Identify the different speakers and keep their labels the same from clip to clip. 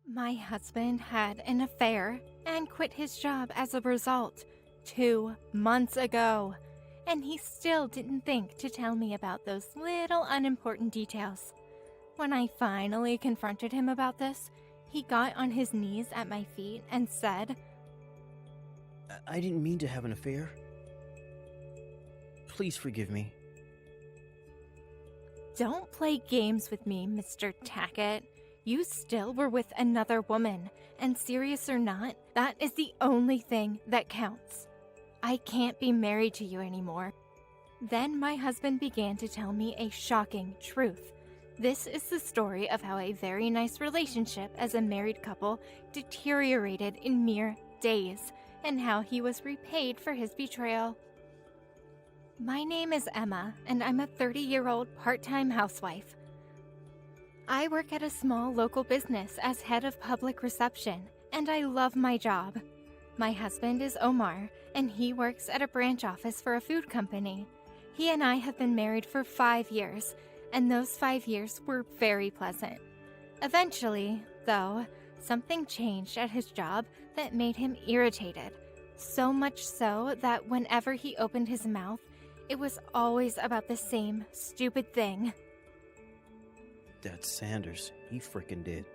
Speaker 1: My husband had an affair and quit his job as a result 2 months ago, and he still didn't think to tell me about those little unimportant details. When I finally confronted him about this, he got on his knees at my feet and said,
Speaker 2: I didn't mean to have an affair. Please forgive me.
Speaker 1: "Don't play games with me, Mr. Tackett. You still were with another woman, and serious or not, that is the only thing that counts. I can't be married to you anymore." Then my husband began to tell me a shocking truth. This is the story of how a very nice relationship as a married couple deteriorated in mere days, and how he was repaid for his betrayal. My name is Emma, and I'm a 30-year-old part-time housewife. I work at a small local business as head of public reception, and I love my job. My husband is Omar, and he works at a branch office for a food company. He and I have been married for 5 years, and those 5 years were very pleasant. Eventually, though, something changed at his job that made him irritated. So much so that whenever he opened his mouth, it was always about the same stupid thing.
Speaker 2: That's Sanders. He frickin' did.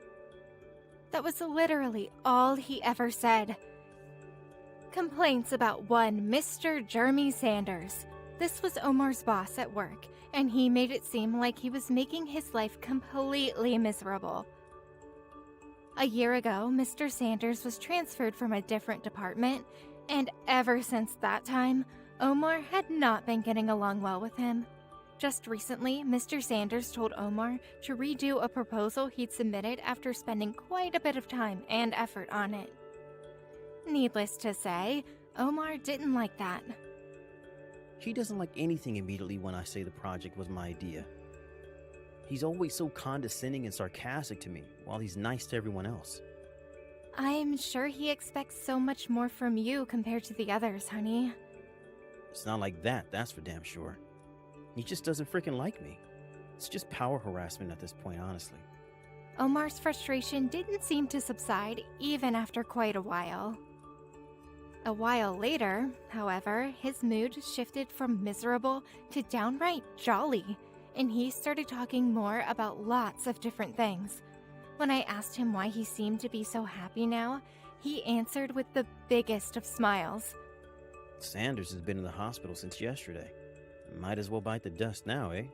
Speaker 1: That was literally all he ever said. Complaints about one Mr. Jeremy Sanders. This was Omar's boss at work, and he made it seem like he was making his life completely miserable. A year ago, Mr. Sanders was transferred from a different department, and ever since that time, Omar had not been getting along well with him. Just recently, Mr. Sanders told Omar to redo a proposal he'd submitted after spending quite a bit of time and effort on it. Needless to say, Omar didn't like that.
Speaker 2: He doesn't like anything immediately when I say the project was my idea. He's always so condescending and sarcastic to me, while he's nice to everyone else.
Speaker 1: I'm sure he expects so much more from you compared to the others, honey.
Speaker 2: It's not like that, that's for damn sure. He just doesn't frickin' like me. It's just power harassment at this point, honestly.
Speaker 1: Omar's frustration didn't seem to subside even after quite a while. A while later, however, his mood shifted from miserable to downright jolly, and he started talking more about lots of different things. When I asked him why he seemed to be so happy now, he answered with the biggest of smiles.
Speaker 2: Sanders has been in the hospital since yesterday. Might as well bite the dust now, eh?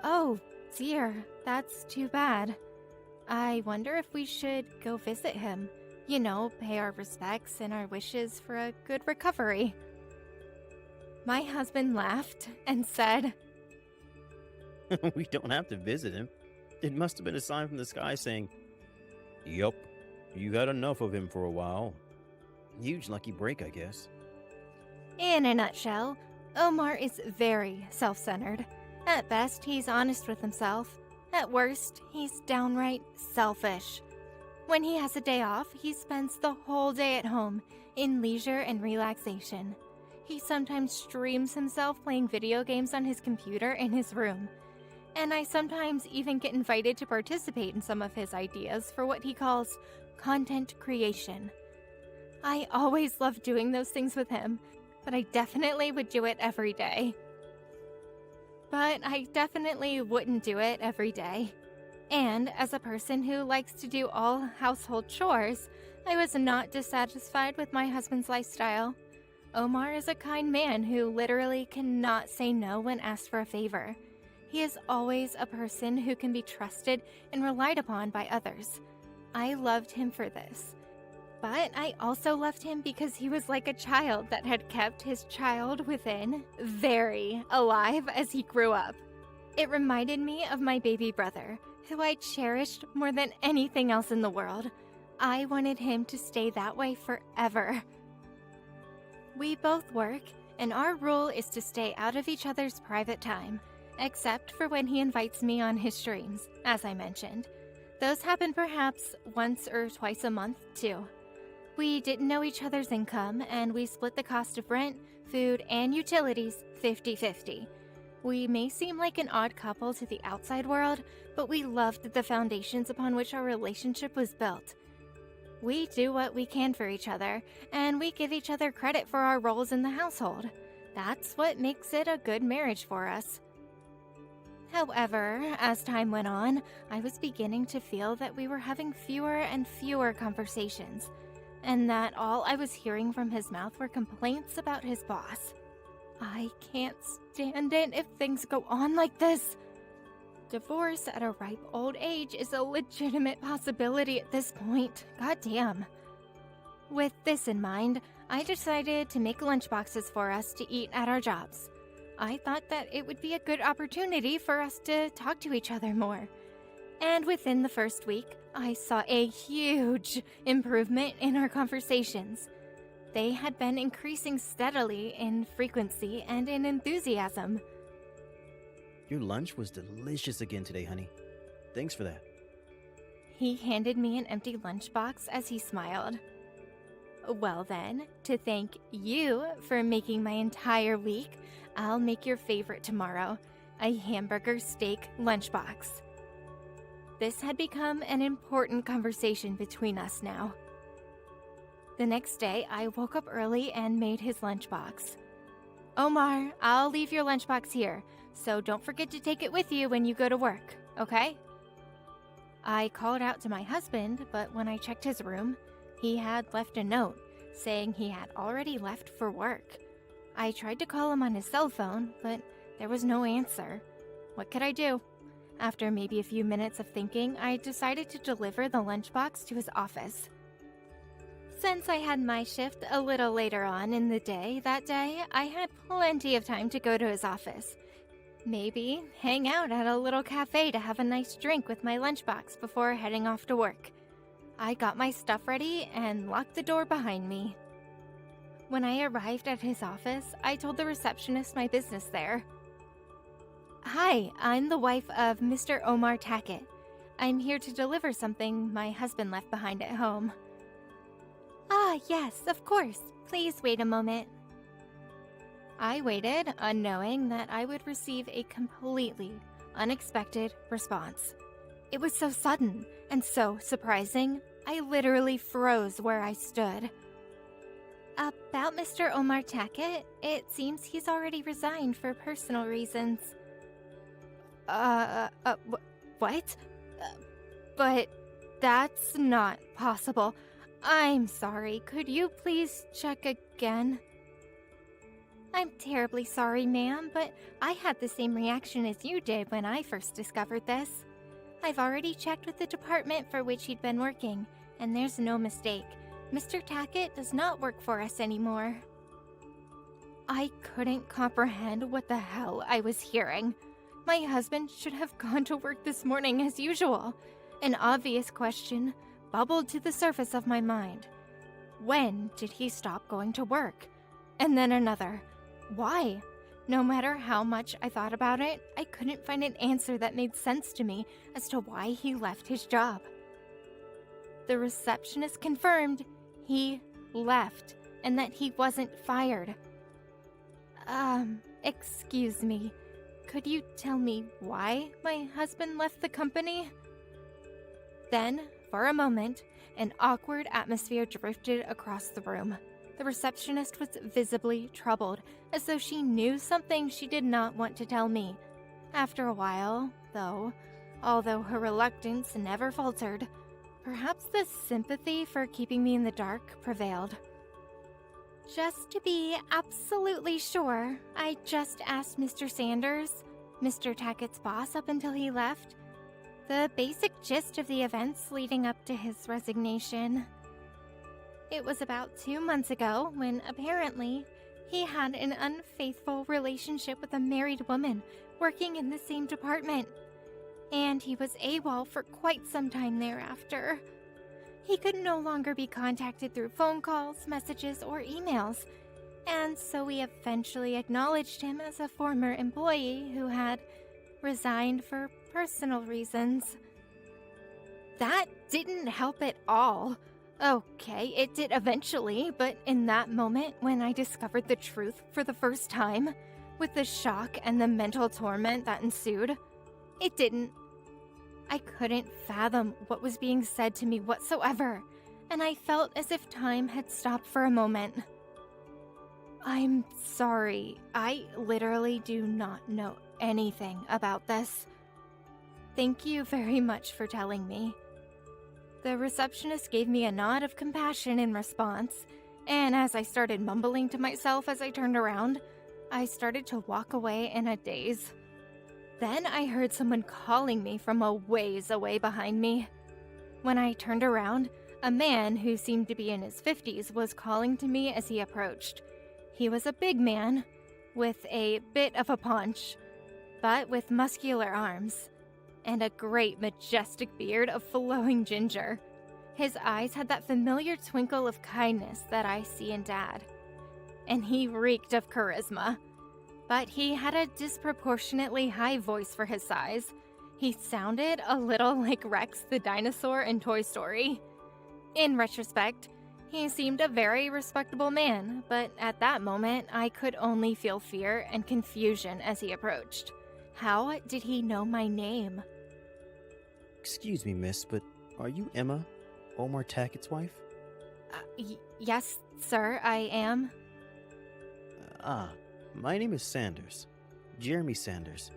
Speaker 1: Oh, dear, that's too bad. I wonder if we should go visit him. You know, pay our respects and our wishes for a good recovery. My husband laughed and said,
Speaker 2: We don't have to visit him. It must have been a sign from the sky saying, Yup, you had enough of him for a while. Huge lucky break, I guess.
Speaker 1: In a nutshell, Omar is very self-centered. At best, he's honest with himself. At worst, he's downright selfish. When he has a day off, he spends the whole day at home, in leisure and relaxation. He sometimes streams himself playing video games on his computer in his room. And I sometimes even get invited to participate in some of his ideas for what he calls content creation. I always love doing those things with him, but I definitely would do it every day. But I definitely wouldn't do it every day. And as a person who likes to do all household chores, I was not dissatisfied with my husband's lifestyle. Omar is a kind man who literally cannot say no when asked for a favor. He is always a person who can be trusted and relied upon by others. I loved him for this. But I also loved him because he was like a child that had kept his child within very alive as he grew up. It reminded me of my baby brother, who I cherished more than anything else in the world. I wanted him to stay that way forever. We both work, and our rule is to stay out of each other's private time, except for when he invites me on his streams, as I mentioned. Those happen perhaps once or twice a month, too. We didn't know each other's income, and we split the cost of rent, food, and utilities 50-50. We may seem like an odd couple to the outside world, but we loved the foundations upon which our relationship was built. We do what we can for each other, and we give each other credit for our roles in the household. That's what makes it a good marriage for us. However, as time went on, I was beginning to feel that we were having fewer and fewer conversations, and that all I was hearing from his mouth were complaints about his boss. I can't stand it if things go on like this. Divorce at a ripe old age is a legitimate possibility at this point. Goddamn. With this in mind, I decided to make lunchboxes for us to eat at our jobs. I thought that it would be a good opportunity for us to talk to each other more. And within the first week, I saw a huge improvement in our conversations. They had been increasing steadily in frequency and in enthusiasm.
Speaker 2: Your lunch was delicious again today, honey. Thanks for that.
Speaker 1: He handed me an empty lunchbox as he smiled. Well then, to thank you for making my entire week, I'll make your favorite tomorrow, a hamburger steak lunchbox. This had become an important conversation between us now. The next day, I woke up early and made his lunchbox. Omar, I'll leave your lunchbox here, so don't forget to take it with you when you go to work, okay? I called out to my husband, but when I checked his room, he had left a note saying he had already left for work. I tried to call him on his cell phone, but there was no answer. What could I do? After maybe a few minutes of thinking, I decided to deliver the lunchbox to his office. Since I had my shift a little later on in the day that day, I had plenty of time to go to his office. Maybe hang out at a little cafe to have a nice drink with my lunchbox before heading off to work. I got my stuff ready and locked the door behind me. When I arrived at his office, I told the receptionist my business there. Hi, I'm the wife of Mr. Omar Tackett. I'm here to deliver something my husband left behind at home. Ah, yes, of course. Please wait a moment. I waited, unknowing that I would receive a completely unexpected response. It was so sudden and so surprising, I literally froze where I stood. About Mr. Omar Tackett, it seems he's already resigned for personal reasons. What? But that's not possible. I'm sorry, could you please check again? I'm terribly sorry, ma'am, but I had the same reaction as you did when I first discovered this. I've already checked with the department for which he'd been working, and there's no mistake. Mr. Tackett does not work for us anymore. I couldn't comprehend what the hell I was hearing. My husband should have gone to work this morning as usual. An obvious question bubbled to the surface of my mind. When did he stop going to work? And then another. Why? No matter how much I thought about it, I couldn't find an answer that made sense to me as to why he left his job. The receptionist confirmed he left and that he wasn't fired. Excuse me. Could you tell me why my husband left the company? Then, for a moment, an awkward atmosphere drifted across the room. The receptionist was visibly troubled, as though she knew something she did not want to tell me. After a while, though, although her reluctance never faltered, perhaps the sympathy for keeping me in the dark prevailed. Just to be absolutely sure, I just asked Mr. Sanders, Mr. Tackett's boss up until he left, the basic gist of the events leading up to his resignation. It was about 2 months ago when, apparently, he had an unfaithful relationship with a married woman working in the same department, and he was AWOL for quite some time thereafter. He could no longer be contacted through phone calls, messages, or emails, and so we eventually acknowledged him as a former employee who had resigned for personal reasons. That didn't help at all. Okay, it did eventually, but in that moment when I discovered the truth for the first time, with the shock and the mental torment that ensued. It didn't. I couldn't fathom what was being said to me whatsoever, and I felt as if time had stopped for a moment. I'm sorry. I literally do not know anything about this. Thank you very much for telling me. The receptionist gave me a nod of compassion in response, and as I started mumbling to myself as I turned around, I started to walk away in a daze. Then I heard someone calling me from a ways away behind me. When I turned around, a man who seemed to be in his 50s was calling to me as he approached. He was a big man, with a bit of a paunch, but with muscular arms, and a great majestic beard of flowing ginger. His eyes had that familiar twinkle of kindness that I see in Dad, and he reeked of charisma. But he had a disproportionately high voice for his size. He sounded a little like Rex the dinosaur in Toy Story. In retrospect, he seemed a very respectable man, but at that moment, I could only feel fear and confusion as he approached. How did he know my name?
Speaker 2: Excuse me, miss, but are you Emma, Omar Tackett's wife?
Speaker 1: Yes, sir, I am.
Speaker 2: My name is Sanders. Jeremy Sanders.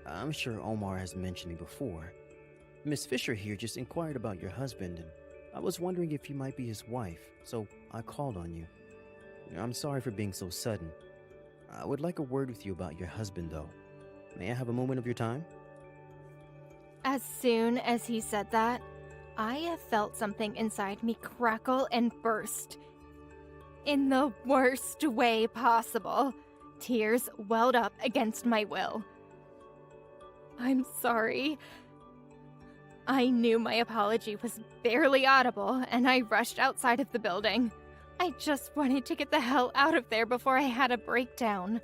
Speaker 2: I'm sure Omar has mentioned me before. Miss Fisher here just inquired about your husband, and I was wondering if you might be his wife, so I called on you. I'm sorry for being so sudden. I would like a word with you about your husband, though. May I have a moment of your time?
Speaker 1: As soon as he said that, I felt something inside me crackle and burst. In the worst way possible, tears welled up against my will. I'm sorry. I knew my apology was barely audible, and I rushed outside of the building. I just wanted to get the hell out of there before I had a breakdown.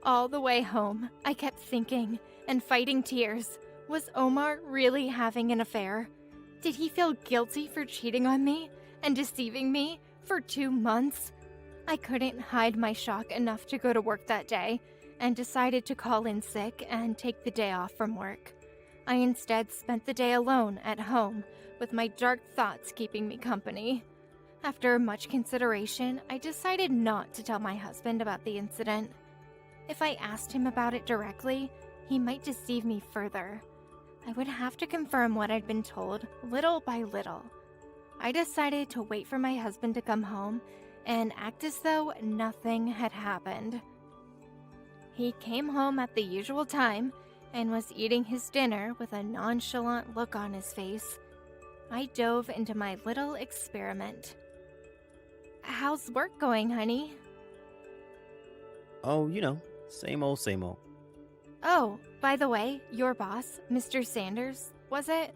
Speaker 1: All the way home, I kept thinking and fighting tears. Was Omar really having an affair? Did he feel guilty for cheating on me and deceiving me for 2 months? I couldn't hide my shock enough to go to work that day, and decided to call in sick and take the day off from work. I instead spent the day alone at home, with my dark thoughts keeping me company. After much consideration, I decided not to tell my husband about the incident. If I asked him about it directly, he might deceive me further. I would have to confirm what I'd been told, little by little. I decided to wait for my husband to come home and act as though nothing had happened. He came home at the usual time and was eating his dinner with a nonchalant look on his face. I dove into my little experiment. How's work going, honey?
Speaker 2: Oh, same old, same old.
Speaker 1: Oh, by the way, your boss, Mr. Sanders, was it?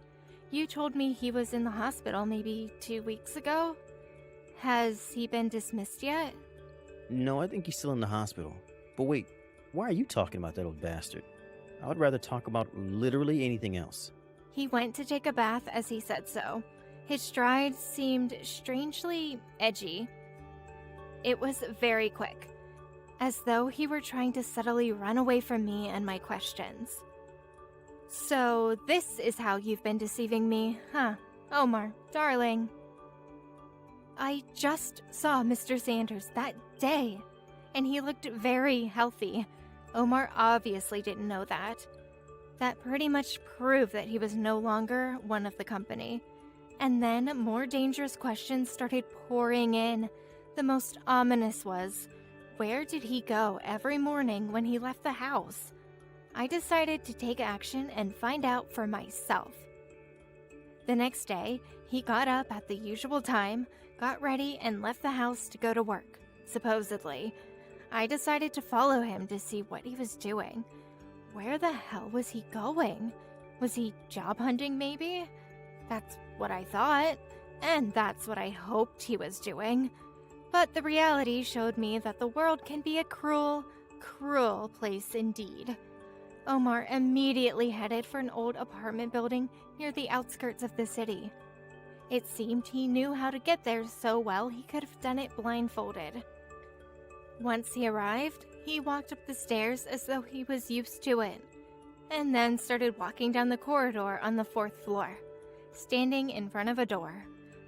Speaker 1: You told me he was in the hospital maybe 2 weeks ago. Has he been dismissed yet?
Speaker 2: No, I think he's still in the hospital. But wait, why are you talking about that old bastard? I would rather talk about literally anything else.
Speaker 1: He went to take a bath as he said so. His stride seemed strangely edgy. It was very quick, as though he were trying to subtly run away from me and my questions. So this is how you've been deceiving me, huh? Omar, darling. I just saw Mr. Sanders that day, and he looked very healthy. Omar obviously didn't know that. That pretty much proved that he was no longer one of the company. And then more dangerous questions started pouring in. The most ominous was, where did he go every morning when he left the house? I decided to take action and find out for myself. The next day, he got up at the usual time, got ready, and left the house to go to work, supposedly. I decided to follow him to see what he was doing. Where the hell was he going? Was he job hunting, maybe? That's what I thought, and that's what I hoped he was doing. But the reality showed me that the world can be a cruel, cruel place indeed. Omar immediately headed for an old apartment building near the outskirts of the city. It seemed he knew how to get there so well he could have done it blindfolded. Once he arrived, he walked up the stairs as though he was used to it, and then started walking down the corridor on the 4th floor. Standing in front of a door,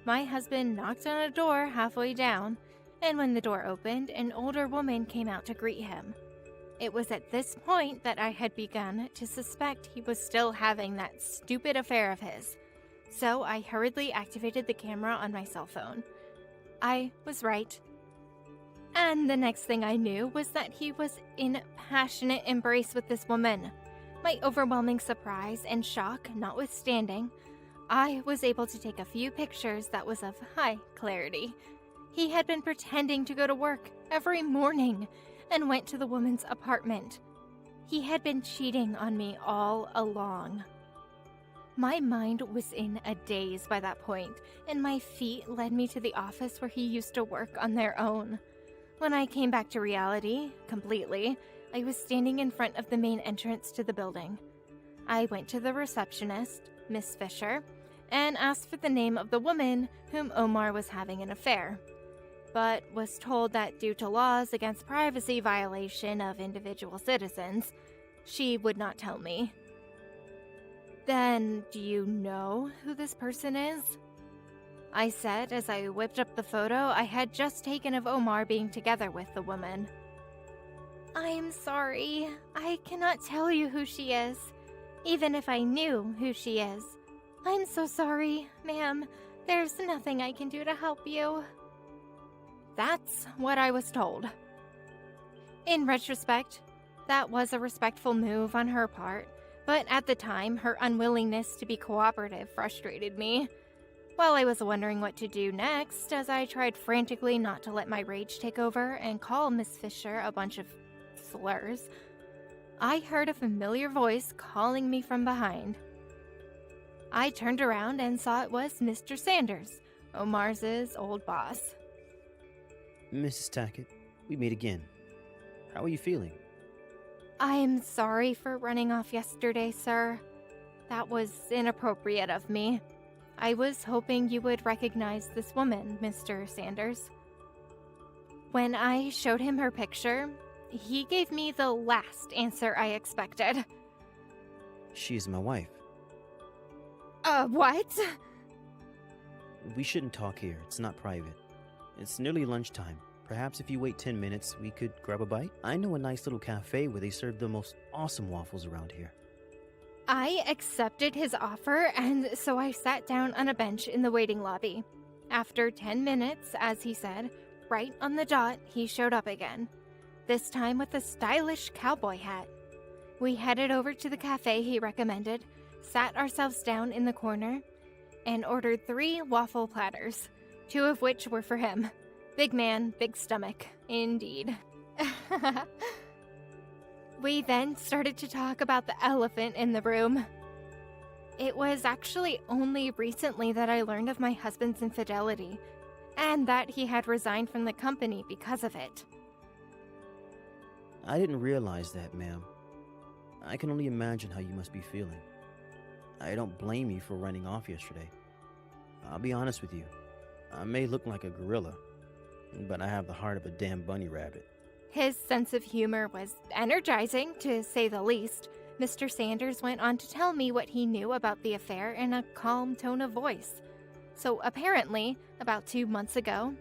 Speaker 1: my husband knocked on a door halfway down, and when the door opened, an older woman came out to greet him. It was at this point that I had begun to suspect he was still having that stupid affair of his, so I hurriedly activated the camera on my cell phone. I was right. And the next thing I knew was that he was in passionate embrace with this woman. My overwhelming surprise and shock notwithstanding, I was able to take a few pictures that was of high clarity. He had been pretending to go to work every morning and went to the woman's apartment. He had been cheating on me all along. My mind was in a daze by that point, and my feet led me to the office where he used to work on their own. When I came back to reality, completely, I was standing in front of the main entrance to the building. I went to the receptionist, Miss Fisher, and asked for the name of the woman whom Omar was having an affair, but was told that due to laws against privacy violation of individual citizens, she would not tell me. Then, do you know who this person is? I said as I whipped up the photo I had just taken of Omar being together with the woman. I'm sorry, I cannot tell you who she is, even if I knew who she is. I'm so sorry, ma'am. There's nothing I can do to help you. That's what I was told. In retrospect, that was a respectful move on her part, but at the time, her unwillingness to be cooperative frustrated me. While I was wondering what to do next, as I tried frantically not to let my rage take over and call Miss Fisher a bunch of slurs, I heard a familiar voice calling me from behind. I turned around and saw it was Mr. Sanders, Omar's old boss.
Speaker 2: Mrs. Tackett, we meet again. How are you feeling?
Speaker 1: I'm sorry for running off yesterday, sir. That was inappropriate of me. I was hoping you would recognize this woman, Mr. Sanders. When I showed him her picture, he gave me the last answer I expected.
Speaker 2: She is my wife.
Speaker 1: What?
Speaker 2: We shouldn't talk here. It's not private. It's nearly lunchtime. Perhaps if you wait 10 minutes, we could grab a bite? I know a nice little cafe where they serve the most awesome waffles around here.
Speaker 1: I accepted his offer, and so I sat down on a bench in the waiting lobby. After 10 minutes, as he said, right on the dot, he showed up again, this time with a stylish cowboy hat. We headed over to the cafe he recommended, sat ourselves down in the corner, and ordered 3 waffle platters, 2 of which were for him. Big man, big stomach, indeed. We then started to talk about the elephant in the room. It was actually only recently that I learned of my husband's infidelity, and that he had resigned from the company because of it.
Speaker 2: I didn't realize that, ma'am. I can only imagine how you must be feeling. I don't blame you for running off yesterday. I'll be honest with you. I may look like a gorilla, but I have the heart of a damn bunny rabbit.
Speaker 1: His sense of humor was energizing, to say the least. Mr. Sanders went on to tell me what he knew about the affair in a calm tone of voice. So apparently, about 2 months ago,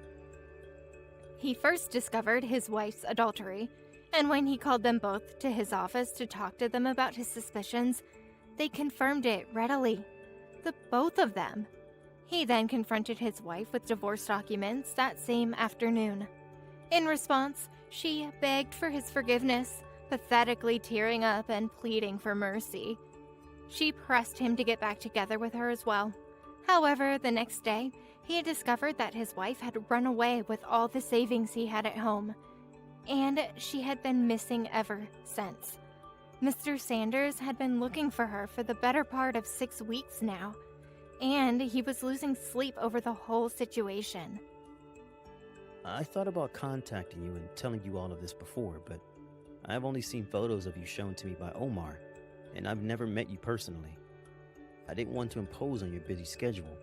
Speaker 1: he first discovered his wife's adultery, and when he called them both to his office to talk to them about his suspicions, they confirmed it readily. The both of them. He then confronted his wife with divorce documents that same afternoon. In response, she begged for his forgiveness, pathetically tearing up and pleading for mercy. She pressed him to get back together with her as well. However, the next day, he had discovered that his wife had run away with all the savings he had at home, and she had been missing ever since. Mr. Sanders had been looking for her for the better part of 6 weeks now, and he was losing sleep over the whole situation.
Speaker 2: I thought about contacting you and telling you all of this before, but I've only seen photos of you shown to me by Omar, and I've never met you personally. I didn't want to impose on your busy schedule.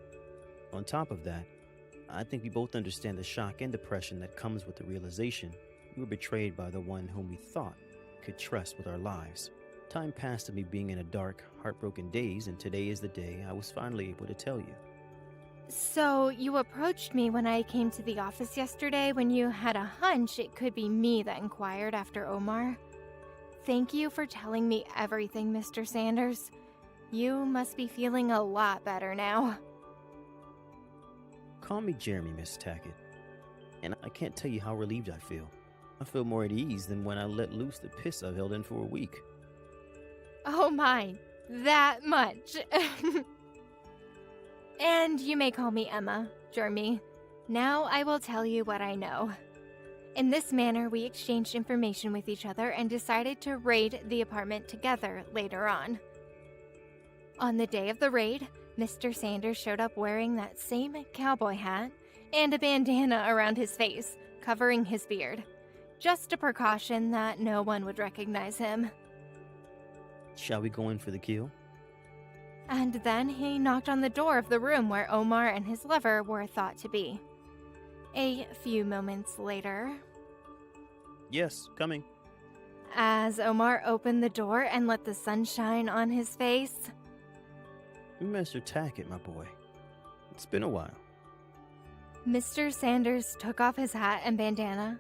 Speaker 2: On top of that, I think we both understand the shock and depression that comes with the realization We were betrayed by the one whom we thought could trust with our lives. Time passed of me being in a dark, heartbroken daze, and today is the day I was finally able to tell you.
Speaker 1: So, you approached me when I came to the office yesterday when you had a hunch it could be me that inquired after Omar. Thank you for telling me everything, Mr. Sanders. You must be feeling a lot better now.
Speaker 2: Call me Jeremy, Miss Tackett. And I can't tell you how relieved I feel. I feel more at ease than when I let loose the piss I've held in for a week.
Speaker 1: Oh my, that much. And you may call me Emma, Jeremy. Now I will tell you what I know. In this manner, we exchanged information with each other and decided to raid the apartment together later on. On the day of the raid, Mr. Sanders showed up wearing that same cowboy hat and a bandana around his face, covering his beard. Just a precaution that no one would recognize him.
Speaker 2: Shall we go in for the kill?
Speaker 1: And then he knocked on the door of the room where Omar and his lover were thought to be. A few moments later,
Speaker 2: Yes, coming.
Speaker 1: as Omar opened the door and let the sunshine on his face,
Speaker 2: Mr. Tackett, my boy. It's been a while.
Speaker 1: Mr. Sanders took off his hat and bandana.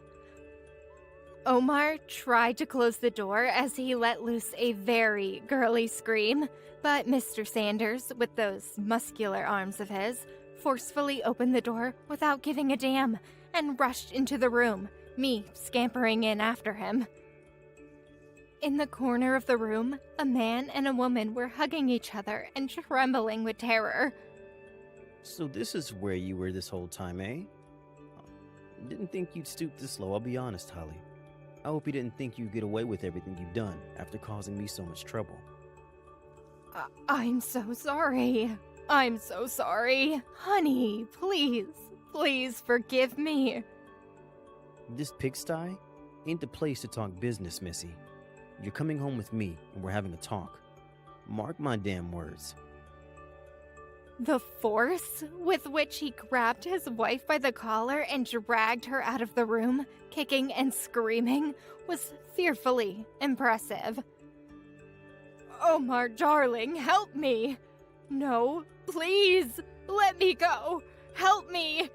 Speaker 1: Omar tried to close the door as he let loose a very girly scream, but Mr. Sanders, with those muscular arms of his, forcefully opened the door without giving a damn and rushed into the room, me scampering in after him. In the corner of the room, a man and a woman were hugging each other and trembling with terror.
Speaker 2: So this is where you were this whole time, eh? Didn't think you'd stoop this low, I'll be honest, Holly. I hope you didn't think you'd get away with everything you've done after causing me so much trouble.
Speaker 1: I'm so sorry. I'm so sorry. Honey, please forgive me.
Speaker 2: This pigsty ain't the place to talk business, Missy. You're coming home with me, and we're having a talk. Mark my damn words.
Speaker 1: The force with which he grabbed his wife by the collar and dragged her out of the room, kicking and screaming, was fearfully impressive. Omar, darling, help me. No, please, let me go. Help me.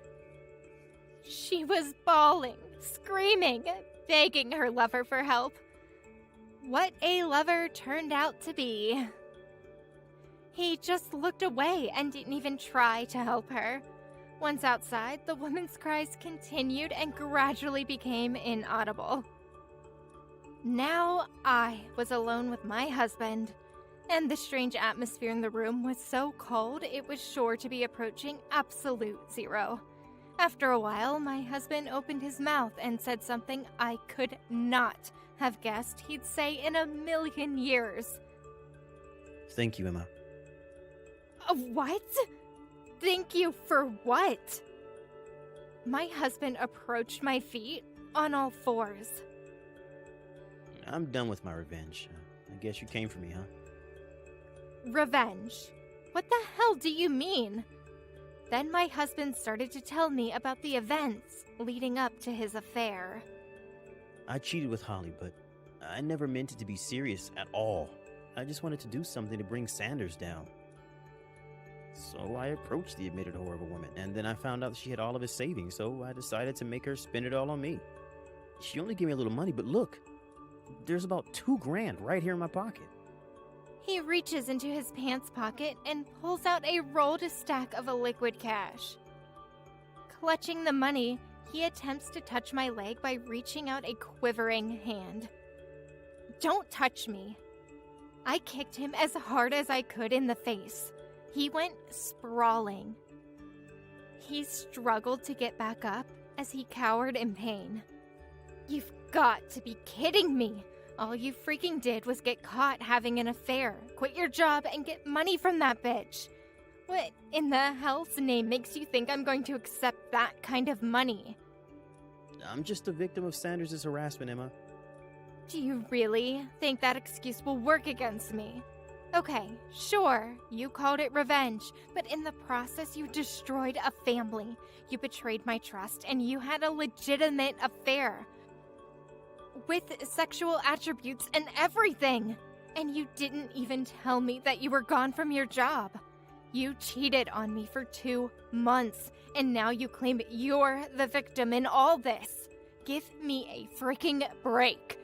Speaker 1: She was bawling, screaming, begging her lover for help. What a lover turned out to be. He just looked away and didn't even try to help her. Once outside, the woman's cries continued and gradually became inaudible. Now I was alone with my husband, and the strange atmosphere in the room was so cold it was sure to be approaching absolute zero. After a while, my husband opened his mouth and said something I could not have guessed he'd say in a million years.
Speaker 2: Thank you, Emma.
Speaker 1: What? Thank you for what? My husband approached my feet on all fours.
Speaker 2: I'm done with my revenge. I guess you came for me, huh?
Speaker 1: Revenge? What the hell do you mean? Then my husband started to tell me about the events leading up to his affair.
Speaker 2: I cheated with Holly, but I never meant it to be serious at all. I just wanted to do something to bring Sanders down. So I approached the admitted whore of a woman, and then I found out she had all of his savings, so I decided to make her spend it all on me. She only gave me a little money, but look, there's about $2,000 right here in my pocket.
Speaker 1: He reaches into his pants pocket and pulls out a rolled stack of liquid cash. Clutching the money, he attempts to touch my leg by reaching out a quivering hand. Don't touch me. I kicked him as hard as I could in the face. He went sprawling. He struggled to get back up as he cowered in pain. You've got to be kidding me. All you freaking did was get caught having an affair, quit your job, and get money from that bitch. What in the hell's name makes you think I'm going to accept that kind of money?
Speaker 2: I'm just a victim of Sanders' harassment, Emma.
Speaker 1: Do you really think that excuse will work against me? Okay, sure, you called it revenge, but in the process you destroyed a family. You betrayed my trust, and you had a legitimate affair. with sexual attributes and everything. And you didn't even tell me that you were gone from your job. You cheated on me for 2 months, and now you claim you're the victim in all this. Give me a freaking break.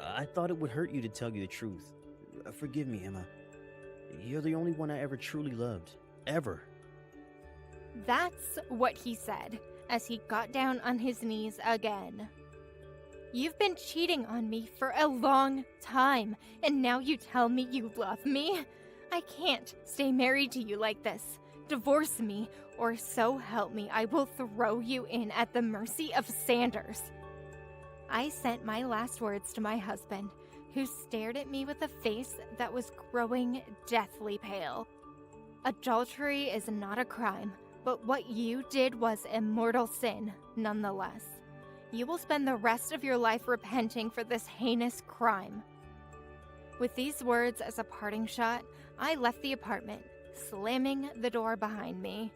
Speaker 2: I thought it would hurt you to tell you the truth. Forgive me, Emma. You're the only one I ever truly loved. Ever.
Speaker 1: That's what he said as he got down on his knees again. You've been cheating on me for a long time, and now you tell me you love me? I can't stay married to you like this. Divorce me, or so help me, I will throw you in at the mercy of Sanders. I sent my last words to my husband, who stared at me with a face that was growing deathly pale. Adultery is not a crime, but what you did was a mortal sin, nonetheless. You will spend the rest of your life repenting for this heinous crime. With these words as a parting shot, I left the apartment, slamming the door behind me.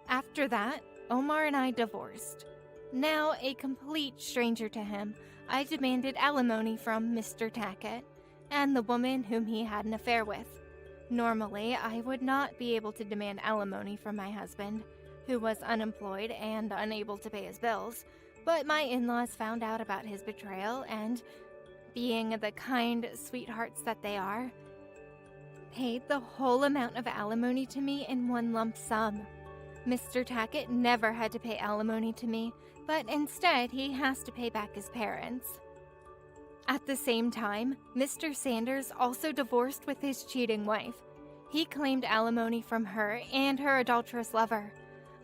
Speaker 1: After that, Omar and I divorced. Now a complete stranger to him, I demanded alimony from Mr. Tackett and the woman whom he had an affair with. Normally, I would not be able to demand alimony from my husband, who was unemployed and unable to pay his bills, but my in-laws found out about his betrayal and, being the kind sweethearts that they are, paid the whole amount of alimony to me in one lump sum. Mr. Tackett never had to pay alimony to me, but instead he has to pay back his parents. At the same time, Mr. Sanders also divorced with his cheating wife. He claimed alimony from her and her adulterous lover.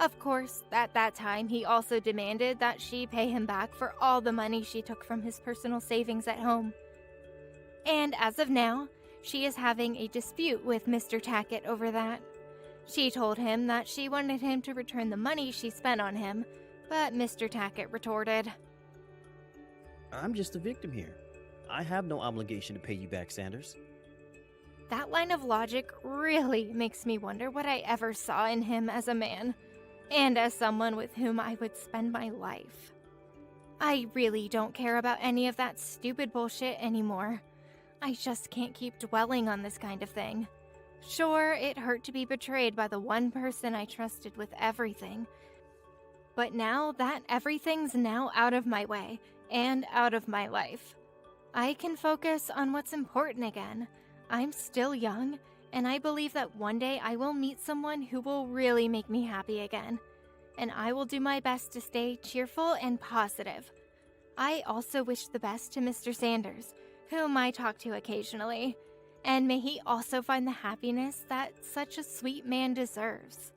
Speaker 1: Of course, at that time, he also demanded that she pay him back for all the money she took from his personal savings at home. And as of now, she is having a dispute with Mr. Tackett over that. She told him that she wanted him to return the money she spent on him, but Mr. Tackett retorted,
Speaker 2: I'm just a victim here. I have no obligation to pay you back, Sanders.
Speaker 1: That line of logic really makes me wonder what I ever saw in him as a man, and as someone with whom I would spend my life. I really don't care about any of that stupid bullshit anymore. I just can't keep dwelling on this kind of thing. Sure, it hurt to be betrayed by the one person I trusted with everything. But now that everything's now out of my way and out of my life, I can focus on what's important again. I'm still young, and I believe that one day I will meet someone who will really make me happy again. And I will do my best to stay cheerful and positive. I also wish the best to Mr. Sanders, whom I talk to occasionally, and may he also find the happiness that such a sweet man deserves.